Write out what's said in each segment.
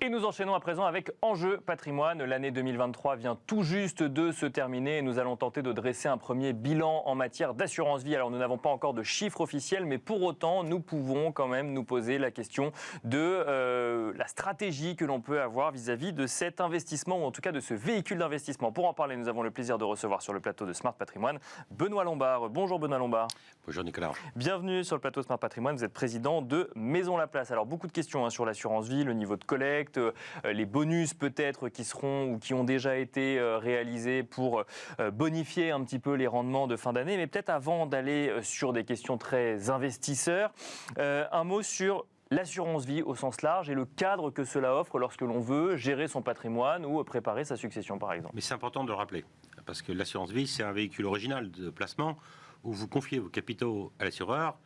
Et nous enchaînons à présent avec Enjeu Patrimoine. L'année 2023 vient tout juste de se terminer et nous allons tenter de dresser un premier bilan en matière d'assurance vie. Alors nous n'avons pas encore de chiffres officiels, mais pour autant nous pouvons quand même nous poser la question de la stratégie que l'on peut avoir vis-à-vis de cet investissement ou en tout cas de ce véhicule d'investissement. Pour en parler, nous avons le plaisir de recevoir sur le plateau de Smart Patrimoine Benoît Lombard. Bonjour Benoît Lombard. Bonjour Nicolas. Bienvenue sur le plateau Smart Patrimoine. Vous êtes président de Maison Laplace. Alors beaucoup de questions sur l'assurance vie, le niveau de collecte, les bonus peut-être qui seront ou qui ont déjà été réalisés pour bonifier un petit peu les rendements de fin d'année. Mais peut-être avant d'aller sur des questions très investisseurs, un mot sur l'assurance vie au sens large et le cadre que cela offre lorsque l'on veut gérer son patrimoine ou préparer sa succession par exemple. Mais c'est important de le rappeler, parce que l'assurance vie, c'est un véhicule original de placement où vous confiez vos capitaux à l'assureur,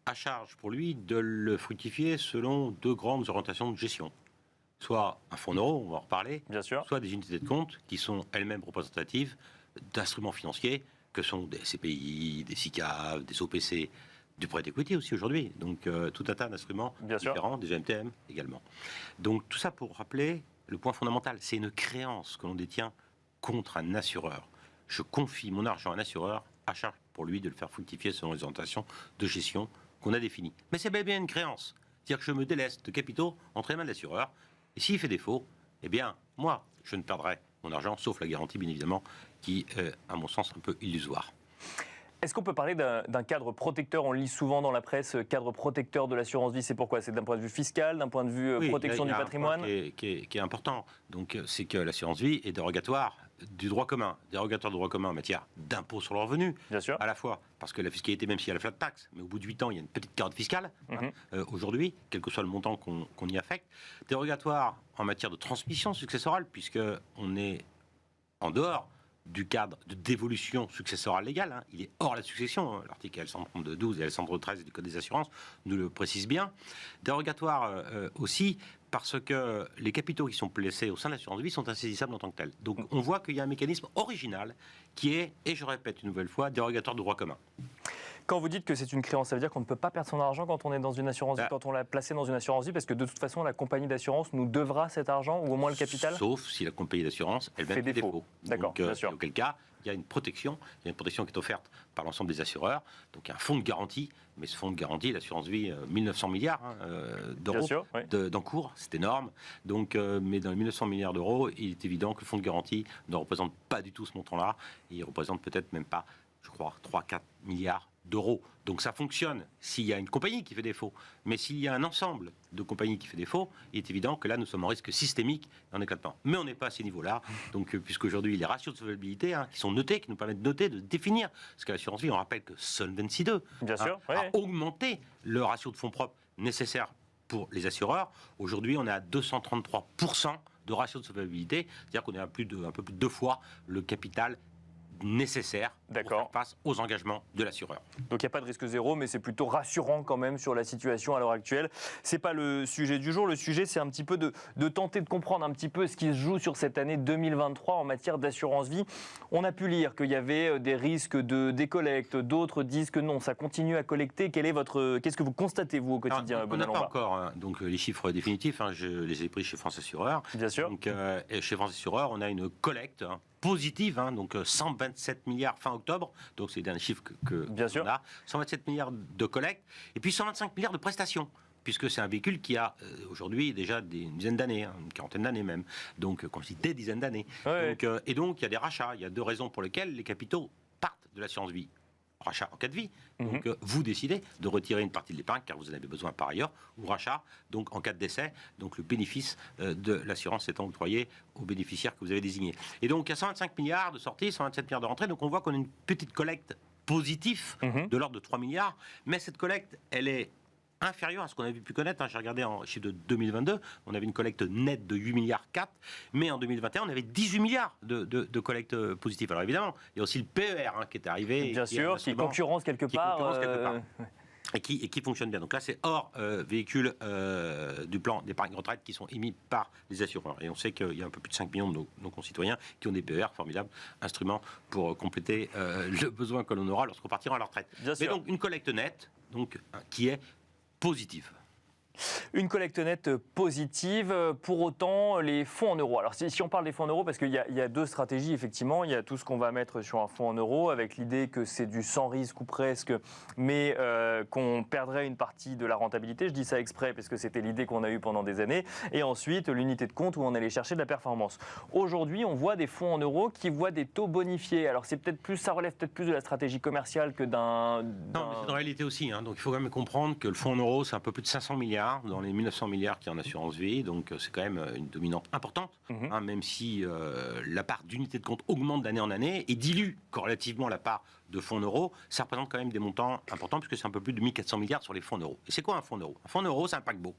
à charge pour lui de le fructifier selon deux grandes orientations de gestion. Soit un fonds euro, on va en reparler, bien sûr, soit des unités de compte qui sont elles-mêmes représentatives d'instruments financiers que sont des CPI, des SICAV, des OPC, du prêt d'equity aussi aujourd'hui. Donc tout un tas d'instruments différents, des GMTM également. Donc tout ça pour rappeler le point fondamental, c'est une créance que l'on détient contre un assureur. Je confie mon argent à un assureur à charge pour lui de le faire fructifier selon les orientations de gestion qu'on a définies. Mais c'est bel et bien une créance. C'est-à-dire que je me déleste de capitaux entre les mains de l'assureur. Et s'il fait défaut, eh bien, moi, je ne perdrai mon argent, sauf la garantie, bien évidemment, qui est, à mon sens, un peu illusoire. Est-ce qu'on peut parler d'un cadre protecteur? On lit souvent dans la presse cadre protecteur de l'assurance vie. C'est pourquoi? C'est d'un point de vue fiscal, d'un point de vue protection du patrimoine? Qui est important. Donc, c'est que l'assurance vie est dérogatoire du droit commun. Dérogatoire du droit commun en matière d'impôt sur le revenu. Bien sûr. À la fois, parce que la fiscalité, même s'il y a la flat tax, mais au bout de 8 ans, il y a une petite carotte fiscale, aujourd'hui, quel que soit le montant qu'on y affecte. Dérogatoire en matière de transmission successorale, puisqu'on est en dehors du cadre de dévolution successorale légale. Il est hors la succession. L'article L132-12 et L113 du Code des assurances nous le précisent bien. Dérogatoire aussi parce que les capitaux qui sont placés au sein de l'assurance vie sont insaisissables en tant que tels. Donc on voit qu'il y a un mécanisme original qui est, et je répète une nouvelle fois, dérogatoire du droit commun. Quand vous dites que c'est une créance, ça veut dire qu'on ne peut pas perdre son argent quand on est dans une assurance vie, quand on l'a placé dans une assurance vie, parce que de toute façon, la compagnie d'assurance nous devra cet argent, ou au moins le capital? Sauf si la compagnie d'assurance, elle fait défaut. D'accord, bien sûr. Auquel cas, il y a une protection. Il y a une protection qui est offerte par l'ensemble des assureurs. Donc, il y a un fonds de garantie. Mais ce fonds de garantie, l'assurance vie, 1900 milliards d'euros d'encours, c'est énorme. Donc, mais dans les 1900 milliards d'euros, il est évident que le fonds de garantie ne représente pas du tout ce montant-là. Il représente peut-être même pas, je crois, 3-4 milliards d'euros. Donc ça fonctionne s'il y a une compagnie qui fait défaut. Mais s'il y a un ensemble de compagnies qui fait défaut, il est évident que là, nous sommes en risque systémique en éclatement. Mais on n'est pas à ces niveaux-là. Donc, puisqu'aujourd'hui, les ratios de solvabilité qui sont notés, qui nous permettent de noter, de définir. Parce qu'à l'assurance vie, on rappelle que Solvency 2 a augmenté le ratio de fonds propres nécessaire pour les assureurs. Aujourd'hui, on est à 233% de ratio de solvabilité. C'est-à-dire qu'on est à un peu plus de 2 fois le capital nécessaire pour faire face aux engagements de l'assureur. Donc il n'y a pas de risque zéro, mais c'est plutôt rassurant quand même sur la situation à l'heure actuelle. C'est pas le sujet du jour. Le sujet, c'est un petit peu de tenter de comprendre un petit peu ce qui se joue sur cette année 2023 en matière d'assurance vie. On a pu lire qu'il y avait des risques de décollecte. D'autres disent que non, ça continue à collecter. Qu'est-ce que vous constatez, vous, au quotidien? On n'a pas encore donc, les chiffres définitifs. Je les ai pris chez France Assureur. Bien sûr. Donc, chez France Assureur, on a une collecte positive, donc 127 milliards fin octobre, donc c'est un chiffre que on a, 127 milliards de collecte, et puis 125 milliards de prestations, puisque c'est un véhicule qui a aujourd'hui déjà une dizaine d'années, une quarantaine d'années même, donc quand je dis des dizaines d'années. Et donc il y a des rachats, il y a 2 raisons pour lesquelles les capitaux partent de l'assurance vie. Rachat en cas de vie. Donc, vous décidez de retirer une partie de l'épargne, car vous en avez besoin par ailleurs, ou rachat, donc en cas de décès, donc le bénéfice de l'assurance étant octroyé aux bénéficiaires que vous avez désignés. Et donc, il y a 125 milliards de sorties, 127 milliards de rentrées, donc on voit qu'on a une petite collecte positive de l'ordre de 3 milliards, mais cette collecte, elle est inférieur à ce qu'on avait pu connaître. J'ai regardé en chiffre de 2022, on avait une collecte nette de 8 milliards 4, mais en 2021, on avait 18 milliards de collecte positive. Alors évidemment, il y a aussi le PER qui est arrivé. Bien sûr, qui concurrence quelque part. Et qui fonctionne bien. Donc là, c'est hors véhicule du plan d'épargne retraite qui sont émis par les assureurs. Et on sait qu'il y a un peu plus de 5 millions de nos concitoyens qui ont des PER, formidable instrument pour compléter le besoin que l'on aura lorsqu'on partira à la retraite. Mais donc, une collecte nette, donc, qui est positive. Une collecte nette positive. Pour autant, les fonds en euros. Alors, si on parle des fonds en euros, parce qu'il y a deux stratégies, effectivement. Il y a tout ce qu'on va mettre sur un fonds en euros, avec l'idée que c'est du sans risque ou presque, mais qu'on perdrait une partie de la rentabilité. Je dis ça exprès, parce que c'était l'idée qu'on a eue pendant des années. Et ensuite, l'unité de compte où on allait chercher de la performance. Aujourd'hui, on voit des fonds en euros qui voient des taux bonifiés. Alors, c'est peut-être plus, ça relève peut-être plus de la stratégie commerciale que d'un... Non, mais c'est une réalité aussi. Donc, il faut quand même comprendre que le fonds en euros, c'est un peu plus de 500 milliards dans les 1900 milliards qu'il y a en assurance vie. Donc, c'est quand même une dominante importante, même si la part d'unité de compte augmente d'année en année et dilue corrélativement la part de fonds en euros. Ça représente quand même des montants importants puisque c'est un peu plus de 1400 milliards sur les fonds en euros. Et c'est quoi un fonds en euros? Un fonds en euros, c'est un paquebot.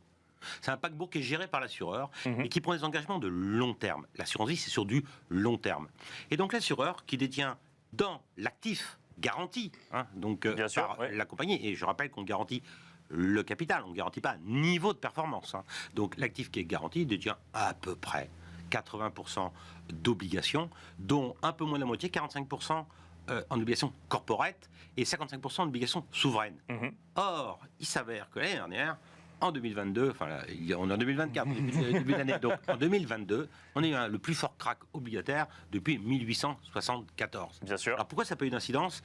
C'est un paquebot qui est géré par l'assureur et qui prend des engagements de long terme. L'assurance vie, c'est sur du long terme. Et donc, l'assureur qui détient dans l'actif garanti, donc par la compagnie, et je rappelle qu'on garantit le capital, on ne garantit pas niveau de performance. Donc l'actif qui est garanti détient à peu près 80% d'obligations, dont un peu moins de la moitié, 45% en obligations corporate et 55% en obligations souveraines. Or, il s'avère que l'année dernière, en 2022, enfin là, on est en 2024, début d'année, donc en 2022, on a eu le plus fort crack obligataire depuis 1874. Bien sûr. Alors pourquoi ça n'a pas eu d'incidence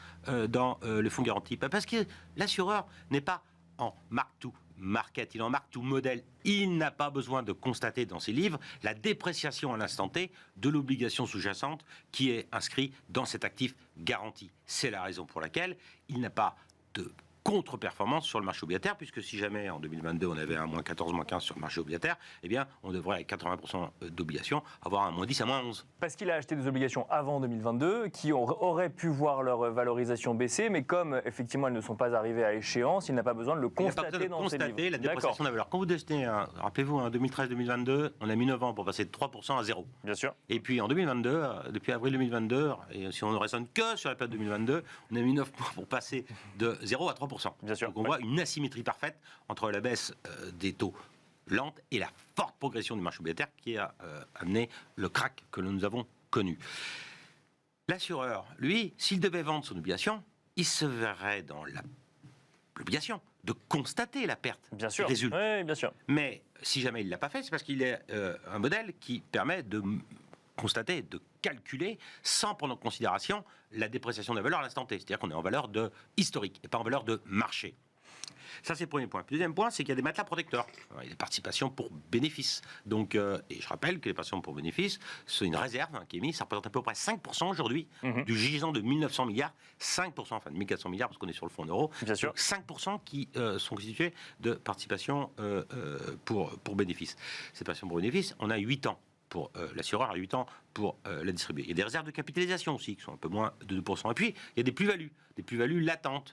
dans le fonds garanti? Parce que l'assureur n'est pas en mark-to-market, il est en mark-to-model. Il n'a pas besoin de constater dans ses livres la dépréciation à l'instant T de l'obligation sous-jacente qui est inscrite dans cet actif garanti. C'est la raison pour laquelle il n'a pas de contre-performance sur le marché obligataire, puisque si jamais en 2022 on avait un moins 14, moins 15 sur le marché obligataire, eh bien on devrait avec 80% d'obligations avoir un moins 10 à moins 11. Parce qu'il a acheté des obligations avant 2022 qui auraient pu voir leur valorisation baisser, mais comme effectivement elles ne sont pas arrivées à échéance, il n'a pas besoin de le constater dans ses livres. La dépréciation de la valeur. Quand vous achetez, rappelez-vous, en 2013-2022, on a mis 9 ans pour passer de 3% à 0. Bien sûr. Et puis en 2022, depuis avril 2022, et si on ne raisonne que sur la période 2022, on a mis 9 mois pour passer de 0 à 3%. Bien sûr. Donc on voit une asymétrie parfaite entre la baisse des taux lente et la forte progression du marché obligataire qui a amené le crack que nous avons connu. L'assureur, lui, s'il devait vendre son obligation, il se verrait dans l'obligation de constater la perte des résultats. Oui, bien sûr. Mais si jamais il ne l'a pas fait, c'est parce qu'il est un modèle qui permet de constater, de calculer, sans prendre en considération la dépréciation de la valeur à l'instant T. C'est-à-dire qu'on est en valeur historique et pas en valeur de marché. Ça, c'est le premier point. Puis, le deuxième point, c'est qu'il y a des matelas protecteurs. Il y a des participations pour bénéfice. Donc, et je rappelle que les participations pour bénéfice, c'est une réserve qui est mise. Ça représente à peu près 5% aujourd'hui du gisant de 1900 milliards. 5%, enfin de 1400 milliards, parce qu'on est sur le fonds en euros. Bien sûr. Donc 5% qui sont constitués de participation pour bénéfice. Ces participations pour bénéfice, on a 8 ans pour l'assureur, à 8 ans pour la distribuer. Il y a des réserves de capitalisation aussi, qui sont un peu moins de 2%. Et puis, il y a des plus-values latentes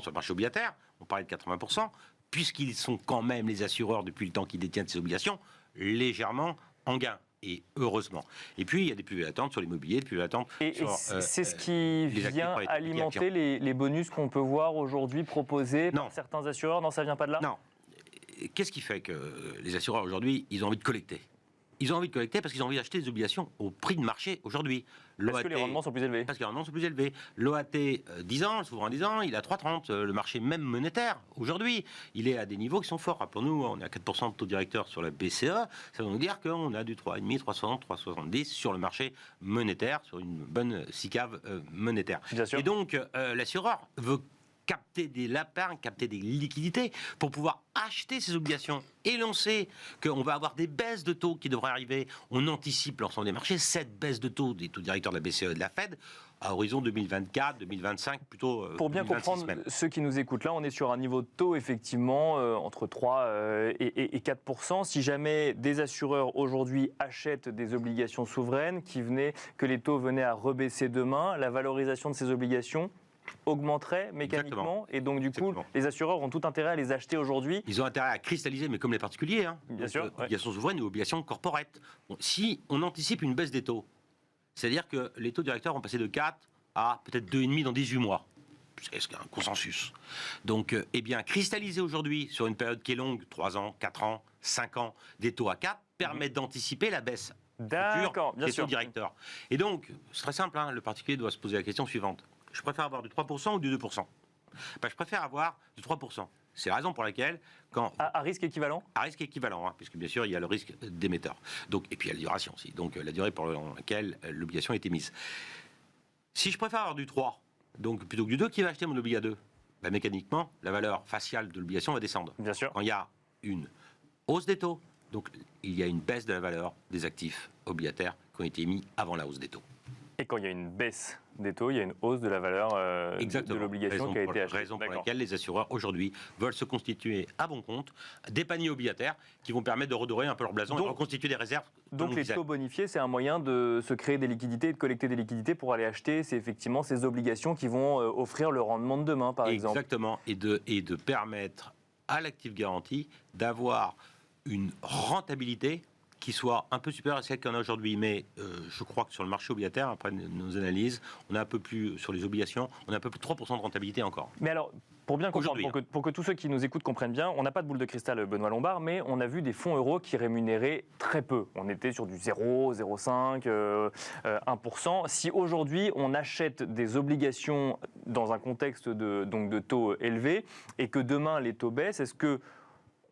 sur le marché obligataire, on parlait de 80%, puisqu'ils sont quand même, les assureurs, depuis le temps qu'ils détiennent ces obligations, légèrement en gain. Et heureusement. Et puis, il y a des plus-values latentes sur l'immobilier, des plus-values latentes sur... c'est ce qui vient alimenter les bonus qu'on peut voir aujourd'hui proposés par certains assureurs. Non, ça ne vient pas de là? Non. Qu'est-ce qui fait que les assureurs, aujourd'hui, ils ont envie de collecter? Ils ont envie de collecter parce qu'ils ont envie d'acheter des obligations au prix de marché aujourd'hui. Parce que les rendements sont plus élevés. Parce que les rendements sont plus élevés. L'OAT 10 ans, le souverain 10 ans, il est à 3,30. Le marché même monétaire, aujourd'hui, il est à des niveaux qui sont forts. Rappelons-nous, on est à 4% de taux directeur sur la BCE. Ça veut nous dire qu'on a du 3,5, 3,60, 3,70 sur le marché monétaire, sur une bonne SICAV monétaire. Bien sûr. Et donc, l'assureur veut capter des lapins, capter des liquidités pour pouvoir acheter ces obligations. Et l'on sait qu'on va avoir des baisses de taux qui devraient arriver. On anticipe l'ensemble des marchés, cette baisse de taux des taux directeurs de la BCE et de la Fed à horizon 2024, 2025, plutôt pour bien comprendre même. Ceux qui nous écoutent là, on est sur un niveau de taux effectivement entre 3 et 4%. Si jamais des assureurs aujourd'hui achètent des obligations souveraines que les taux venaient à rebaisser demain, la valorisation de ces obligations augmenterait mécaniquement. Exactement. Et donc du coup, les assureurs ont tout intérêt à les acheter aujourd'hui. Ils ont intérêt à cristalliser, mais comme les particuliers, bien sûr, obligations souveraines ou obligations corporate. Bon, si on anticipe une baisse des taux, c'est-à-dire que les taux directeurs vont passer de 4 à peut-être 2,5 dans 18 mois. C'est un consensus. Donc, eh bien, cristalliser aujourd'hui sur une période qui est longue, 3 ans, 4 ans, 5 ans, des taux à 4, permet d'anticiper la baisse future des taux directeurs. Et donc, c'est très simple, le particulier doit se poser la question suivante. Je préfère avoir du 3% ou du 2%? Je préfère avoir du 3%. C'est la raison pour laquelle, à risque équivalent. À risque équivalent, hein, puisque bien sûr, il y a le risque d'émetteur. Donc, et puis il y a la duration aussi. Donc, la durée pour laquelle l'obligation a été mise. Si je préfère avoir du 3, donc plutôt que du 2, qui va acheter mon obligat 2 ? Ben, mécaniquement, la valeur faciale de l'obligation va descendre. Bien sûr. Quand il y a une hausse des taux, donc il y a une baisse de la valeur des actifs obligataires qui ont été émis avant la hausse des taux. Et quand il y a une baisse des taux, il y a une hausse de la valeur de l'obligation qui a été achetée. Raison pour laquelle les assureurs aujourd'hui veulent se constituer à bon compte des paniers obligataires qui vont permettre de redorer un peu leur blason et de reconstituer des réserves. Donc les taux bonifiés, c'est un moyen de se créer des liquidités et de collecter des liquidités pour aller acheter effectivement ces obligations qui vont offrir le rendement de demain, par exemple. Exactement, et de permettre à l'actif garanti d'avoir une rentabilité qui soit un peu supérieure à celle qu'on a aujourd'hui. Mais je crois que sur le marché obligataire, après nos analyses, on a un peu plus, sur les obligations, on a un peu plus de 3% de rentabilité encore. Mais alors, pour bien comprendre, pour que tous ceux qui nous écoutent comprennent bien, on n'a pas de boule de cristal, Benoît Lombard, mais on a vu des fonds euros qui rémunéraient très peu. On était sur du 0, 0,5, 1%. Si aujourd'hui, on achète des obligations dans un contexte de taux élevés et que demain, les taux baissent, est-ce que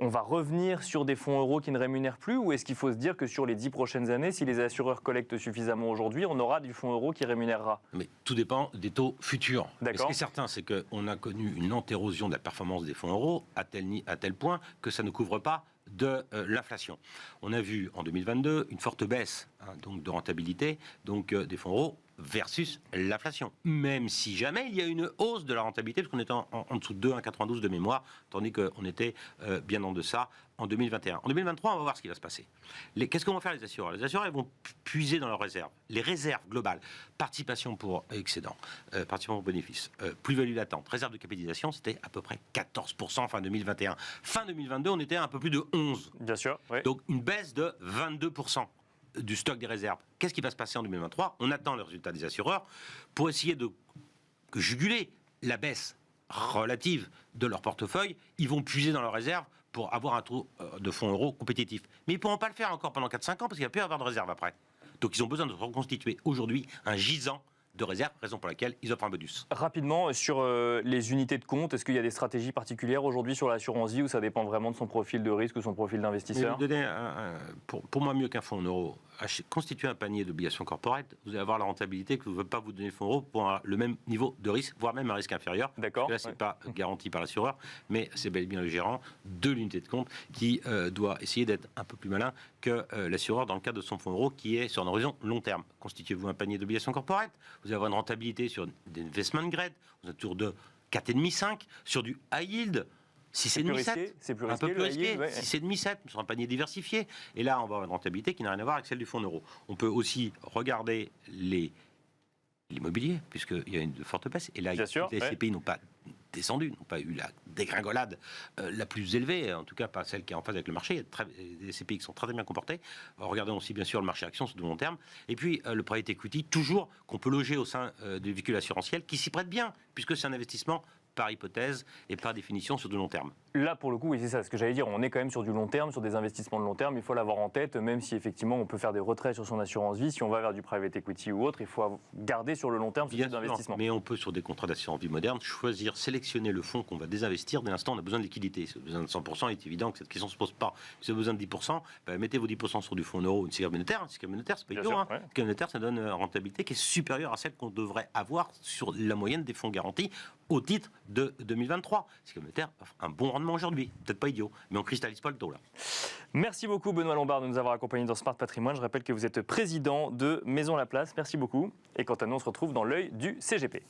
on va revenir sur des fonds euros qui ne rémunèrent plus, ou est-ce qu'il faut se dire que sur les 10 prochaines années, si les assureurs collectent suffisamment aujourd'hui, on aura du fonds euro qui rémunérera ? Mais tout dépend des taux futurs. D'accord. Ce qui est certain, c'est qu'on a connu une lente érosion de la performance des fonds euros à tel point que ça ne couvre pas de l'inflation. On a vu en 2022 une forte baisse donc de rentabilité des fonds euros versus l'inflation. Même si jamais il y a une hausse de la rentabilité, parce qu'on était en dessous de 2,92 de mémoire, tandis qu'on était bien en deçà en 2021. En 2023, on va voir ce qui va se passer. Qu'est-ce que vont faire les assureurs ? Les assureurs, ils vont puiser dans leurs réserves. Les réserves globales, participation pour excédent, participation pour bénéfice, plus-value latente, réserve de capitalisation, c'était à peu près 14% fin 2021. Fin 2022, on était à un peu plus de 11%. Bien sûr. Oui. Donc une baisse de 22% du stock des réserves. Qu'est-ce qui va se passer en 2023 ? On attend le résultat des assureurs pour essayer de juguler la baisse relative de leur portefeuille. Ils vont puiser dans leurs réserves pour avoir un taux de fonds euros compétitif. Mais ils ne pourront pas le faire encore pendant 4-5 ans parce qu'il n'y a plus à avoir de réserve après. Donc ils ont besoin de reconstituer aujourd'hui un gisant de réserve, raison pour laquelle ils offrent un bonus. Rapidement, sur les unités de compte, est-ce qu'il y a des stratégies particulières aujourd'hui sur l'assurance vie où ça dépend vraiment de son profil de risque ou son profil d'investisseur ? Pour moi, mieux qu'un fonds en euros, constituer un panier d'obligations corporate, vous allez avoir la rentabilité que ne veut pas vous donner le fonds euro pour le même niveau de risque, voire même un risque inférieur. D'accord. Là, ce n'est pas garanti par l'assureur, mais c'est bel et bien le gérant de l'unité de compte qui doit essayer d'être un peu plus malin que l'assureur dans le cadre de son fonds euro qui est sur un horizon long terme. Constituez-vous un panier d'obligations corporate, vous allez avoir une rentabilité sur des investment grade, vous êtes autour de 4,5-5, sur du high yield, 6,5-7, c'est plus risqué, un peu plus risqué, ouais. 6,5-7 sur un panier diversifié. Et là, on va avoir une rentabilité qui n'a rien à voir avec celle du fonds euro. On peut aussi regarder l'immobilier, puisqu'il y a une forte baisse. Et là, les SCPI n'ont pas descendu, n'ont pas eu la dégringolade la plus élevée, en tout cas pas celle qui est en phase avec le marché. Il y a des SCPI qui sont très bien comportés. Regardons aussi bien sûr le marché action sur du long terme. Et puis le private equity, toujours qu'on peut loger au sein des véhicules assurantiels, qui s'y prêtent bien, puisque c'est un investissement par hypothèse et par définition sur du long terme. Là, pour le coup, oui, c'est ça ce que j'allais dire. On est quand même sur du long terme, sur des investissements de long terme. Il faut l'avoir en tête, même si effectivement on peut faire des retraits sur son assurance vie. Si on va vers du private equity ou autre, il faut garder sur le long terme ce type d'investissement. Mais on peut, sur des contrats d'assurance vie moderne, choisir, sélectionner le fonds qu'on va désinvestir. Dès l'instant, on a besoin de liquidité. Si vous avez besoin de 100%, il est évident que cette question ne se pose pas. Si vous avez besoin de 10%, mettez vos 10% sur du fonds euro ou une sécurité monétaire. Une sécurité monétaire, c'est pas idiot. Une sécurité monétaire, ça donne une rentabilité qui est supérieure à celle qu'on devrait avoir sur la moyenne des fonds garantis au titre de 2023. La sécurité monétaire offre un bon rendement aujourd'hui. Peut-être pas idiot, mais on cristallise pas le taux là. Merci beaucoup Benoît Lombard de nous avoir accompagnés dans Smart Patrimoine. Je rappelle que vous êtes président de Maison Laplace. Merci beaucoup. Et quant à nous, on se retrouve dans l'œil du CGP.